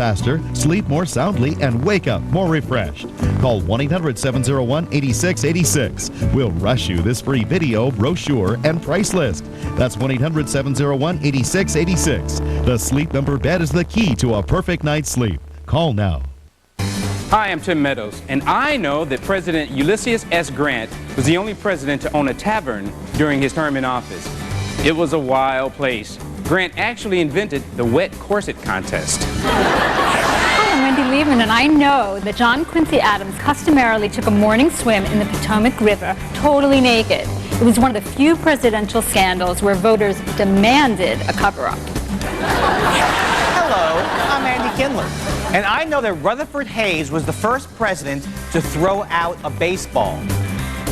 faster, sleep more soundly, and wake up more refreshed. Call 1-800-701-8686. We'll rush you this free video, brochure, and price list. That's 1-800-701-8686. The Sleep Number bed is the key to a perfect night's sleep. Call now. Hi, I'm Tim Meadows, and I know that President Ulysses S. Grant was the only president to own a tavern during his term in office. It was a wild place. Grant actually invented the wet corset contest. Hi, I'm Wendy Liebman, and I know that John Quincy Adams customarily took a morning swim in the Potomac River totally naked. It was one of the few presidential scandals where voters demanded a cover-up. Hello, I'm Andy Kindler, and I know that Rutherford Hayes was the first president to throw out a baseball.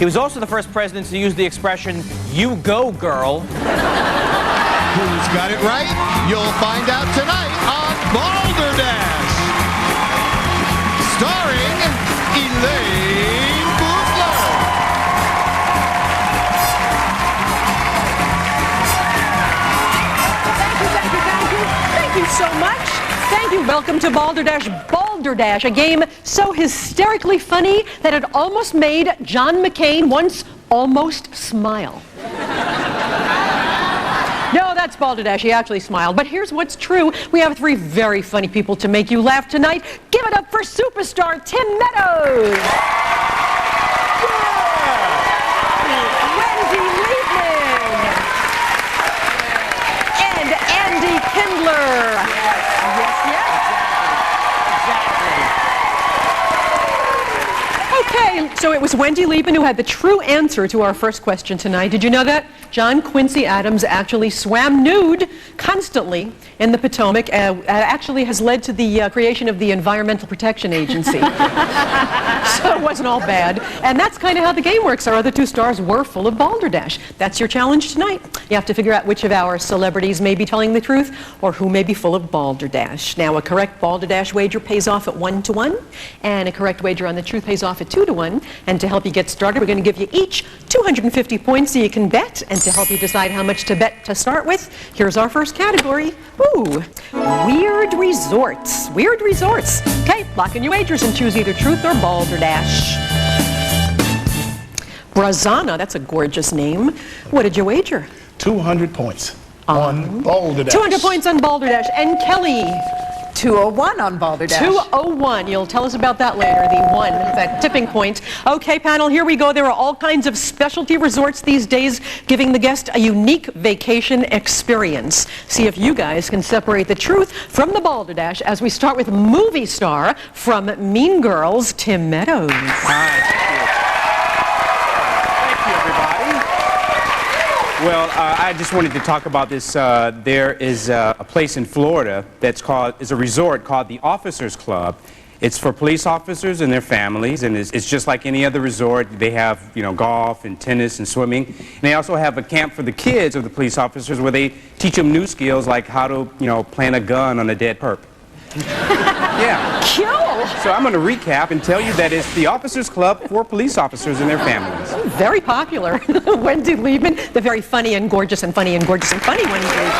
He was also the first president to use the expression, "You go, girl." Who's got it right? You'll find out tonight on Balderdash. Starring Elaine Boozler. Thank you so much. Thank you. Welcome to Balderdash. Balderdash, a game so hysterically funny that it almost made John McCain once almost smile. No, that's Balderdash. He actually smiled. But here's what's true. We have three very funny people to make you laugh tonight. Give it up for superstar Tim Meadows. Wendy Liebman. And Andy Kindler. Okay, so it was Wendy Liebman who had the true answer to our first question tonight. Did you know that? John Quincy Adams actually swam nude constantly in the Potomac. Actually has led to the creation of the Environmental Protection Agency. So it wasn't all bad. And that's kind of how the game works. Our other two stars were full of balderdash. That's your challenge tonight. You have to figure out which of our celebrities may be telling the truth or who may be full of balderdash. Now, a correct balderdash wager pays off at 1-to-1, and a correct wager on the truth pays off at 2-to-1. And to help you get started, we're going to give you each 250 points so you can bet. And to help you decide how much to bet to start with, here's our first category. Ooh, weird resorts. Weird resorts. Okay, lock in your wagers and choose either truth or balderdash. Brizona, that's a gorgeous name. What did you wager? 200 points on Balderdash. 200 points on balderdash. And Kelly? 201 on Balderdash. 201. You'll tell us about that later, the one, that tipping point. Okay, panel, here we go. There are all kinds of specialty resorts these days giving the guest a unique vacation experience. See if you guys can separate the truth from the balderdash as we start with movie star from Mean Girls, Tim Meadows. Well, I just wanted to talk about this. There is a place in Florida that's is a resort called the Officers Club. It's for police officers and their families, and it's just like any other resort. They have, golf and tennis and swimming. And they also have a camp for the kids of the police officers where they teach them new skills like how to, plant a gun on a dead perp. Yeah. Cool. So I'm going to recap and tell you that it's the Officers Club for police officers and their families. Very popular. Wendy Liebman, the very funny and gorgeous and funny and gorgeous and funny Wendy Liebman.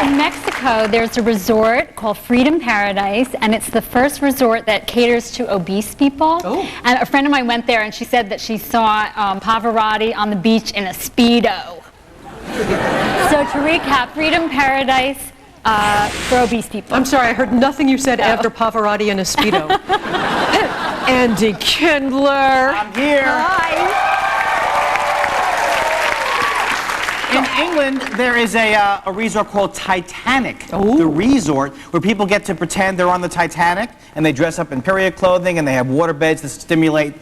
In Mexico, there's a resort called Freedom Paradise, and it's the first resort that caters to obese people. Oh. And a friend of mine went there, and she said that she saw Pavarotti on the beach in a Speedo. So to recap, Freedom Paradise for obese people. I'm sorry, I heard nothing you said after Pavarotti and a Speedo. Andy Kindler. I'm here. Hi. In England, there is a resort called Titanic. Ooh. The resort where people get to pretend they're on the Titanic, and they dress up in period clothing, and they have water beds to simulate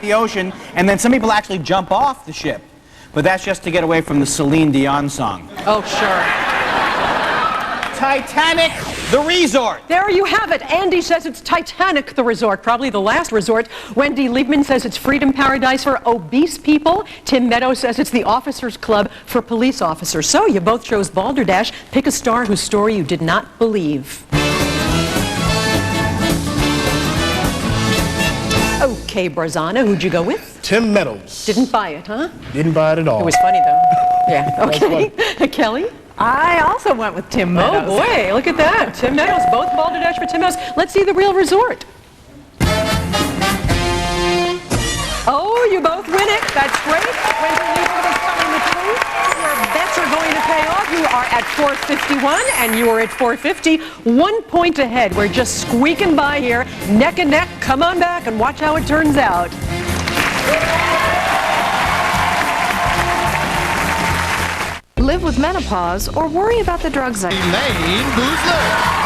the ocean, and then some people actually jump off the ship. But that's just to get away from the Celine Dion song. Oh, sure. Titanic, the resort. There you have it. Andy says it's Titanic, the resort, probably the last resort. Wendy Liebman says it's Freedom Paradise for obese people. Tim Meadows says it's the Officers Club for police officers. So you both chose Balderdash. Pick a star whose story you did not believe. Okay, Brizona, who'd you go with? Tim Meadows. Didn't buy it, huh? Didn't buy it at all. It was funny, though. Yeah, okay. Kelly? I also went with Tim Meadows. Oh boy, look at that. Tim Meadows, both Balderdash for Tim Meadows. Let's see the real resort. Oh, you both win it. That's great. Wendy Liebman was telling the truth. Your bets are going to pay off. You are at 451 and you are at 450. 1 point ahead. We're just squeaking by here, neck and neck. Come on back and watch how it turns out. Live with menopause or worry about the drugs I... Elaine Boozler.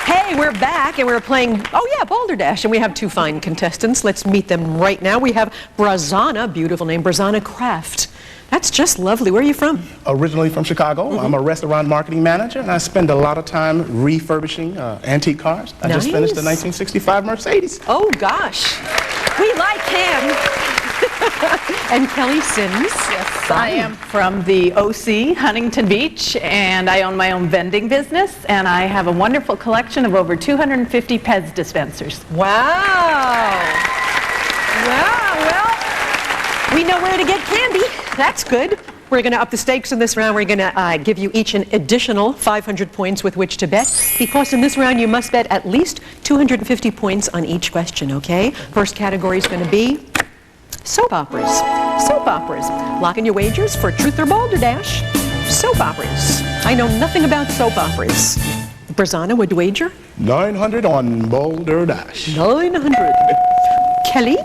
Hey, we're back and we're playing, oh yeah, Balderdash, and we have two fine contestants. Let's meet them right now. We have Brizona, beautiful name, Brizona Kraft. That's just lovely. Where are you from? Originally from Chicago. I'm a restaurant marketing manager, and I spend a lot of time refurbishing antique cars. I just finished the 1965 Mercedes. Oh gosh, we like him. And Kelly Sims. Yes, I am from the OC, Huntington Beach, and I own my own vending business, and I have a wonderful collection of over 250 Pez dispensers. Wow. Wow, well, we know where to get candy. That's good. We're going to up the stakes in this round. We're going to give you each an additional 500 points with which to bet, because in this round you must bet at least 250 points on each question, okay? First category is going to be soap operas. Soap operas. Lock in your wagers for truth or balderdash. Soap operas. I know nothing about soap operas. Brizona would wager? 900 on Balderdash. 900. Kelly?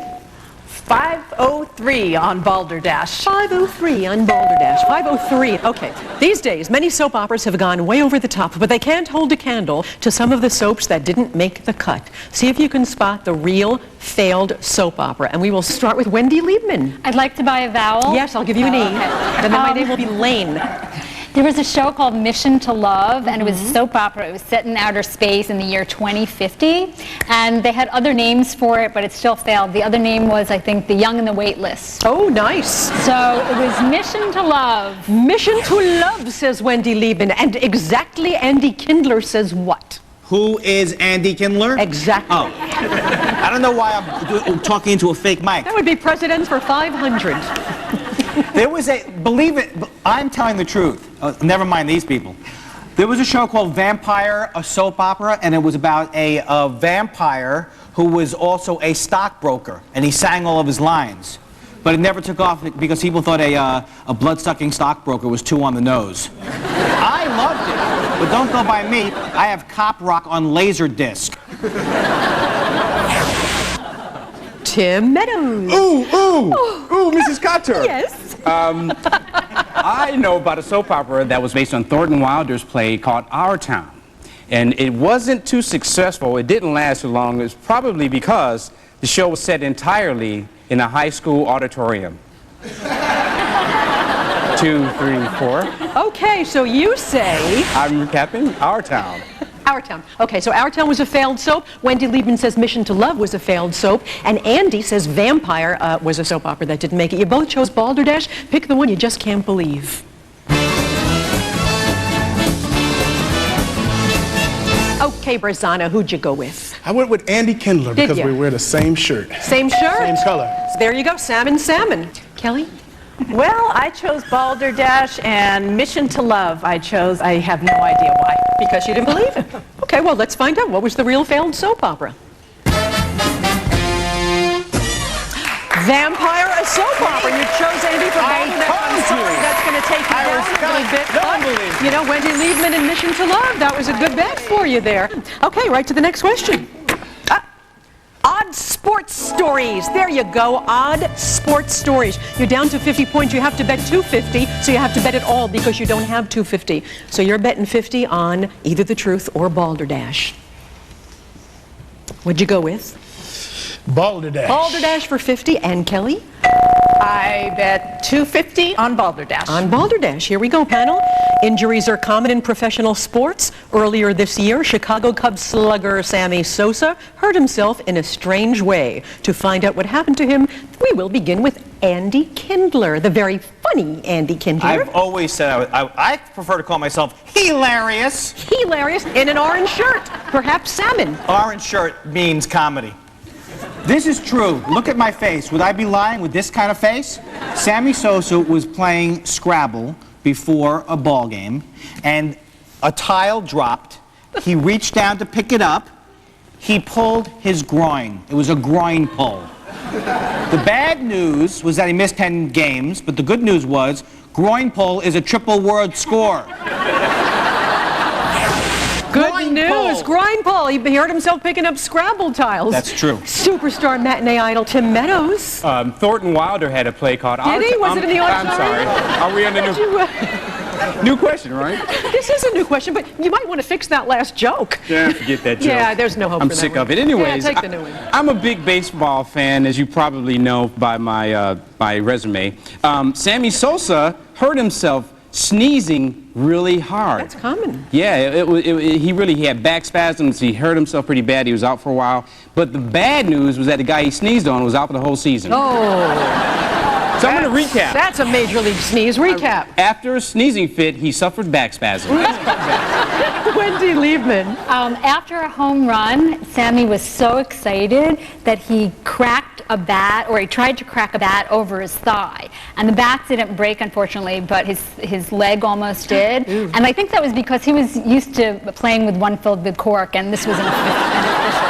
503 on Balderdash. 503 on Balderdash. 503. Okay. These days, many soap operas have gone way over the top, but they can't hold a candle to some of the soaps that didn't make the cut. See if you can spot the real failed soap opera. And we will start with Wendy Liebman. I'd like to buy a vowel. Yes, I'll give you an E. Okay. And then my name will be Lane. There was a show called Mission to Love, and it was a soap opera. It was set in outer space in the year 2050, and they had other names for it, but it still failed. The other name was, I think, The Young and the Waitlist. Oh, nice. So it was Mission to Love. Mission to Love, says Wendy Liebman. And exactly Andy Kindler says what? Who is Andy Kindler? Exactly. Oh. I don't know why I'm talking into a fake mic. That would be Presidents for 500. There was believe it, I'm telling the truth. Never mind these people. There was a show called Vampire, a soap opera, and it was about a vampire who was also a stockbroker, and he sang all of his lines. But it never took off because people thought a blood-sucking stockbroker was too on the nose. I loved it, but don't go by me. I have Cop Rock on Laserdisc. Tim Meadows. Ooh, Mrs. Cotter. Yes. I know about a soap opera that was based on Thornton Wilder's play called Our Town. And it wasn't too successful. It didn't last too long. It's probably because the show was set entirely in a high school auditorium. 2, 3, 4. Okay, so you say... I'm recapping Our Town. Our Town. Okay, so Our Town was a failed soap. Wendy Liebman says Mission to Love was a failed soap. And Andy says Vampire was a soap opera that didn't make it. You both chose Balderdash. Pick the one you just can't believe. Okay, Brizona, who'd you go with? I went with Andy Kindler because we wear the same shirt. Same shirt? Same color. So there you go, salmon. Kelly? Well, I chose Balderdash, and Mission to Love I chose. I have no idea why. Because you didn't believe it. Okay, well, let's find out. What was the real failed soap opera? Vampire, a soap opera. You chose Andy for Balderdash. I'm sorry, that's going to take you down a little bit. But, you know, Wendy Liebman and Mission to Love, that was a good bet for you there. Okay, right to the next question. Odd sports stories. There you go. Odd sports stories. You're down to 50 points. You have to bet 250, so you have to bet it all because you don't have 250. So you're betting 50 on either the truth or Balderdash. What'd you go with? Balderdash. Balderdash for 50. And Kelly? I bet 250 on Balderdash. On Balderdash. Here we go, panel. Injuries are common in professional sports. Earlier this year, Chicago Cubs slugger Sammy Sosa hurt himself in a strange way. To find out what happened to him, we will begin with Andy Kindler, the very funny Andy Kindler. I've always said I prefer to call myself hilarious. Hilarious in an orange shirt, perhaps salmon. Orange shirt means comedy. This is true. Look at my face. Would I be lying with this kind of face? Sammy Sosa was playing Scrabble before a ball game, and a tile dropped. He reached down to pick it up. He pulled his groin. It was a groin pull. The bad news was that he missed 10 games, but the good news was groin pull is a triple word score. Good news. Groin pull. He heard himself picking up Scrabble tiles. That's true. Superstar matinee idol Tim Meadows. Thornton Wilder had a play called... Did he? Was it in the auditorium? I'm sorry. Are we on the new question, right? This is a new question, but you might want to fix that last joke. Yeah, forget that joke. Yeah, there's no hope I'm for that sick one. of it. Anyways, yeah, take the new one. I'm a big baseball fan, as you probably know by my resume. Sammy Sosa hurt himself sneezing really hard. That's common. Yeah, he had back spasms. He hurt himself pretty bad. He was out for a while. But the bad news was that the guy he sneezed on was out for the whole season. Oh. So I'm going to recap. That's a major league sneeze. Recap. After a sneezing fit, he suffered back spasms. Wendy Liebman. After a home run, Sammy was so excited that he cracked a bat, or he tried to crack a bat over his thigh. And the bat didn't break, unfortunately, but his leg almost did. Ooh. And I think that was because he was used to playing with one filled with cork, and this was an official.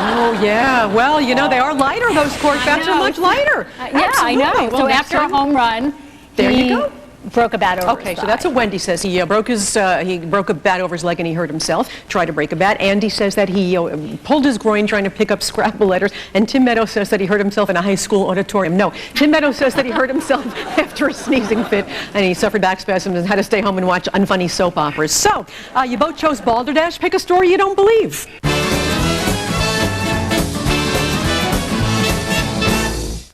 Oh, yeah. Well, you know, they are lighter. Those cork bats are much lighter. Yeah, I know. Well, so after a home run, there you go. Broke a bat over his Okay, thigh. so that's what Wendy says. He broke a bat over his leg and he hurt himself. Tried to break a bat. Andy says that he pulled his groin trying to pick up Scrabble letters. And Tim Meadows says that he hurt himself in a high school auditorium. No, Tim Meadows says that he hurt himself after a sneezing fit and he suffered back spasms and had to stay home and watch unfunny soap operas. So, you both chose Balderdash. Pick a story you don't believe.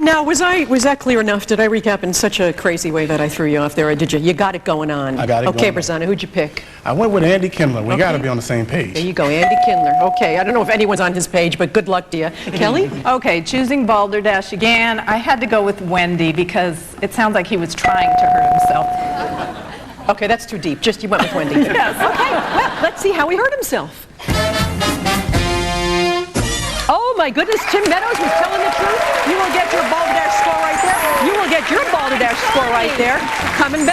Now, was that clear enough? Did I recap in such a crazy way that I threw you off there, or did you? You got it going on. I got it Okay, going on. Brizona, who'd you pick? I went with Andy Kindler. We got to be on the same page. There you go, Andy Kindler. Okay, I don't know if anyone's on his page, but good luck to you. Kelly? Okay, choosing Balderdash again, I had to go with Wendy because it sounds like he was trying to hurt himself. Okay, that's too deep. Just you went with Wendy. Yes. Okay, well, let's see how he hurt himself. Oh my goodness, Tim Meadows was telling the truth. You will get your Balderdash score right there. You will get your Balderdash score right there. Coming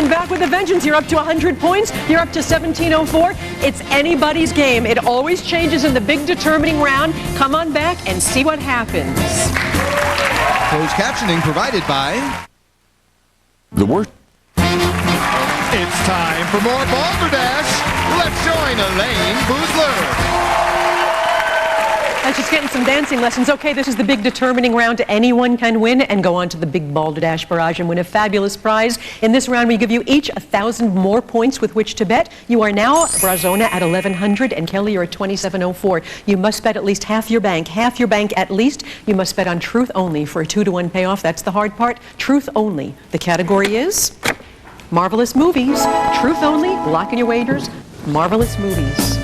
back with a vengeance. You're up to 100 points. You're up to 1704. It's anybody's game. It always changes in the big determining round. Come on back and see what happens. Closed captioning provided by The worst. It's time for more Balderdash. Let's join Elaine Boozler. And she's getting some dancing lessons. Okay, this is the big determining round. Anyone can win and go on to the big Balderdash barrage and win a fabulous prize. In this round, we give you each 1,000 more points with which to bet. You are now Brizona at 1,100 and Kelly, you're at 2,704. You must bet at least half your bank at least. You must bet on truth only for a 2-to-1 payoff. That's the hard part. Truth only. The category is marvelous movies. Truth only. Lock in your wagers. Marvelous movies.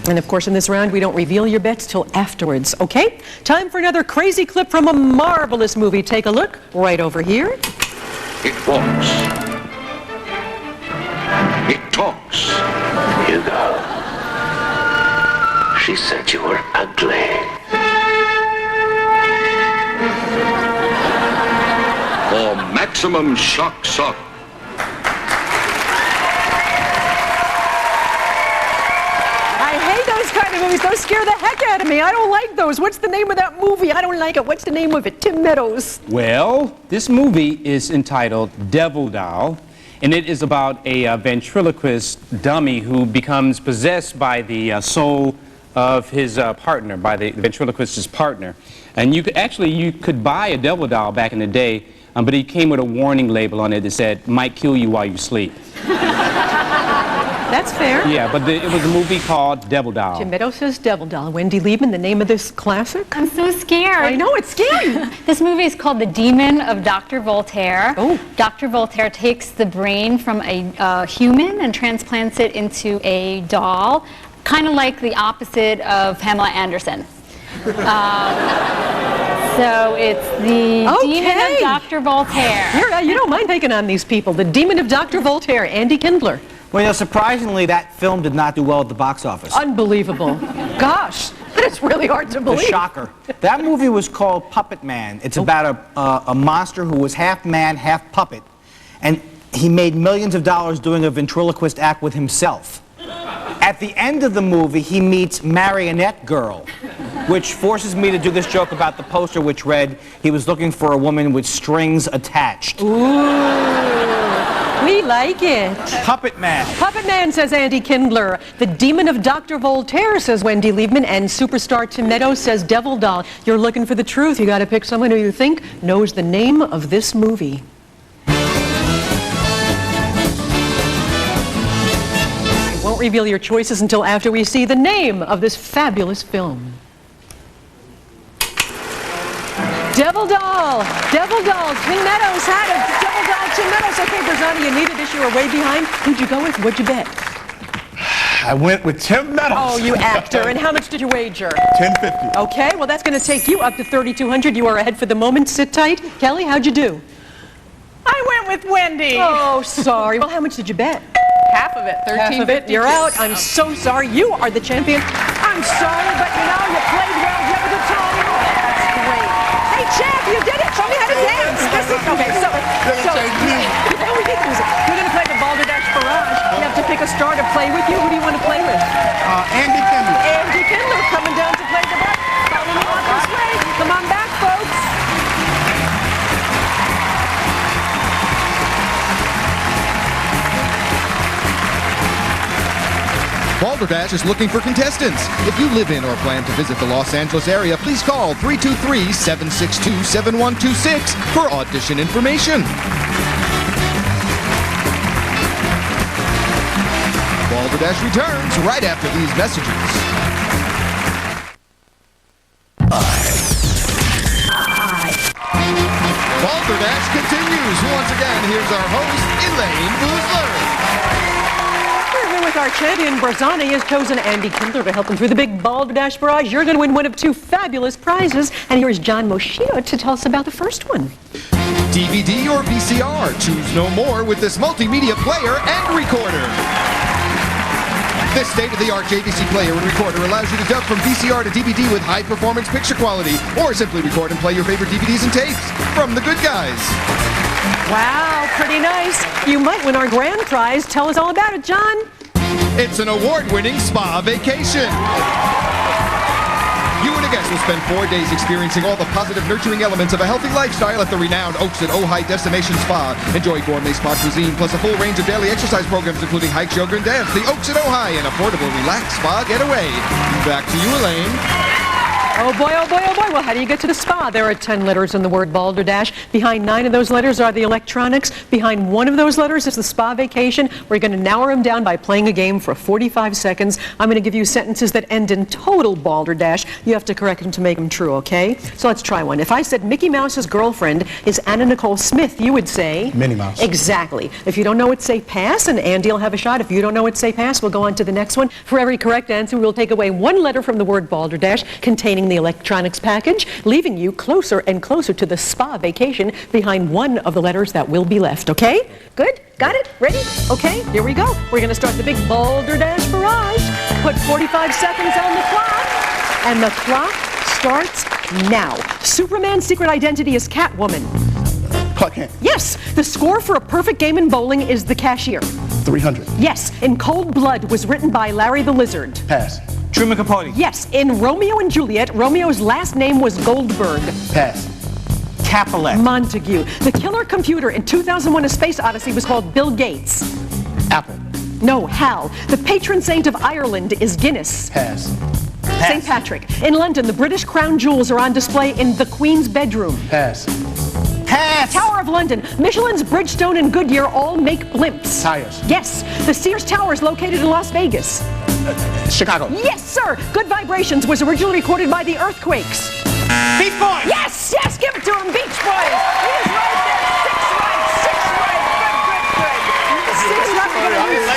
And of course, in this round, we don't reveal your bets till afterwards, okay? Time for another crazy clip from a marvelous movie. Take a look right over here. It walks. It talks. Hugo. She said you were ugly. For maximum shock. Movies, those scare the heck out of me. I don't like those. What's the name of that movie? I don't like it. What's the name of it? Tim Meadows. Well, this movie is entitled Devil Doll, and it is about a ventriloquist dummy who becomes possessed by the soul of his partner, by the ventriloquist's partner. And you could buy a devil doll back in the day, but it came with a warning label on it that said, might kill you while you sleep. That's fair. Yeah, but it was a movie called Devil Doll. Tim Meadows says Devil Doll. Wendy Liebman, the name of this classic? I'm so scared. I know, it's scary. This movie is called The Demon of Dr. Voltaire. Oh. Dr. Voltaire takes the brain from a human and transplants it into a doll, kind of like the opposite of Pamela Anderson. So it's the Demon of Dr. Voltaire. You don't mind taking on these people. The Demon of Dr. Voltaire, Andy Kindler. Well, you know, surprisingly, that film did not do well at the box office. Unbelievable. Gosh, it's really hard to The believe. shocker. That movie was called Puppet Man. It's about a monster who was half man, half puppet. And he made millions of dollars doing a ventriloquist act with himself. At the end of the movie, he meets Marionette Girl, which forces me to do this joke about the poster, which read, he was looking for a woman with strings attached. Ooh. We like it. Puppet Man. Puppet Man, says Andy Kindler. The Demon of Dr. Voltaire, says Wendy Liebman. And Superstar Tim Meadows says Devil Doll. You're looking for the truth. You got to pick someone who you think knows the name of this movie. I won't reveal your choices until after we see the name of this fabulous film. Devil Doll. Devil Doll. Tim Meadows had it. Devil Doll. Tim Meadows. Okay, Brizona, you needed this. You were way behind. Who'd you go with? What'd you bet? I went with Tim Meadows. Oh, you actor. And how much did you wager? $10.50. Okay, well, that's going to take you up to $3,200. You are ahead for the moment. Sit tight. Kelly, how'd you do? I went with Wendy. Oh, sorry. Well, how much did you bet? Half of it, Half of it. You're out. I'm so sorry. You are the champion. I'm sorry, but you know, you played well. You have a good time. That's great. Hey, champ, you did it. Show me how to dance. This is, okay, so we did music. We're going to play the Balderdash Barrage. You have to pick a star to play with you. Who do you want to play with? Andy Kindler. Andy Kindler coming down to play the bar. Follow me on this way. Come on back, folks. Balderdash is looking for contestants. If you live in or plan to visit the Los Angeles area, please call 323-762-7126 for audition information. Balderdash returns right after these messages. Balderdash continues. Once again, here's our host, Elaine Boozler. With our champion, Brizona has chosen Andy Kindler to help him through the big Balderdash Barrage. You're going to win one of two fabulous prizes. And here is John Moschino to tell us about the first one. DVD or VCR, choose no more with this multimedia player and recorder. This state-of-the-art JVC player and recorder allows you to dub from VCR to DVD with high-performance picture quality, or simply record and play your favorite DVDs and tapes from the good guys. Wow, pretty nice. You might win our grand prize. Tell us all about it, John. It's an award-winning spa vacation. You and a guest will spend 4 days experiencing all the positive, nurturing elements of a healthy lifestyle at the renowned Oaks at Ojai Destination Spa. Enjoy gourmet spa cuisine, plus a full range of daily exercise programs, including hikes, yoga, and dance. The Oaks at Ojai, an affordable, relaxed spa getaway. Back to you, Elaine. Oh boy, oh boy, oh boy. Well, how do you get to the spa? There are 10 letters in the word Balderdash. Behind 9 of those letters are the electronics. Behind 1 of those letters is the spa vacation. We're going to narrow them down by playing a game for 45 seconds. I'm going to give you sentences that end in total Balderdash. You have to correct them to make them true, okay? So let's try one. If I said Mickey Mouse's girlfriend is Anna Nicole Smith, you would say? Minnie Mouse. Exactly. If you don't know it, say pass, and Andy will have a shot. If you don't know it, say pass. We'll go on to the next one. For every correct answer, we'll take away 1 letter from the word Balderdash containing the electronics package, leaving you closer and closer to the spa vacation behind 1 of the letters that will be left, okay? Good? Got it? Ready? Okay, here we go. We're going to start the big Balderdash Barrage. Put 45 seconds on the clock, and the clock starts now. Superman's secret identity is Catwoman. Clark Kent. Yes, the score for a perfect game in bowling is The Cashier. 300. Yes, In Cold Blood was written by Larry the Lizard. Pass. Truman Capote. Yes, in Romeo and Juliet, Romeo's last name was Goldberg. Pass. Capulet. Montague. The killer computer in 2001: A Space Odyssey was called Bill Gates. Apple. No, Hal. The patron saint of Ireland is Guinness. Pass. St. Patrick. In London, the British crown jewels are on display in the Queen's bedroom. Pass. Pass. Tower of London. Michelin's Bridgestone and Goodyear all make blimps. Tires. Yes. The Sears Tower is located in Las Vegas. Chicago. Yes, sir. Good Vibrations was originally recorded by the Earthquakes. Beach Boys. Yes, yes, give it to him, Beach Boys. He's right there. 6 right. 6 right. Good.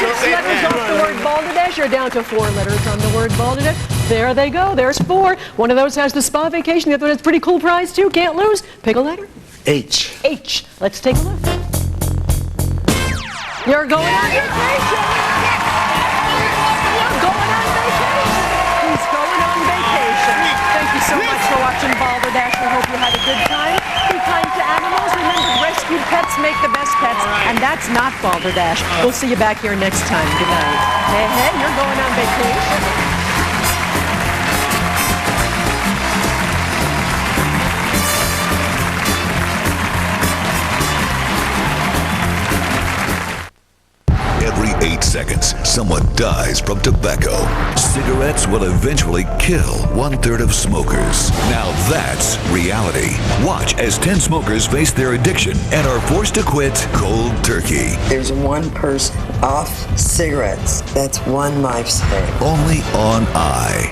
6 letters off the word Balderdash. You're down to 4 letters on the word Balderdash. There they go. There's 4. One of those has the spa vacation. The other one has a pretty cool prize, too. Can't lose. Pick a letter. H. H. Let's take a look. You're going on vacation. in Balderdash. We hope you had a good time. Be kind to animals. Remember, rescued pets make the best pets. And that's not Balderdash. We'll see you back here next time. Good night. Hey, hey, you're going on vacation. Every 8 seconds, someone dies from tobacco. Cigarettes will eventually kill 1/3 of smokers. Now that's reality. Watch as 10 smokers face their addiction and are forced to quit cold turkey. There's one person off cigarettes. That's one life saved. Only on I.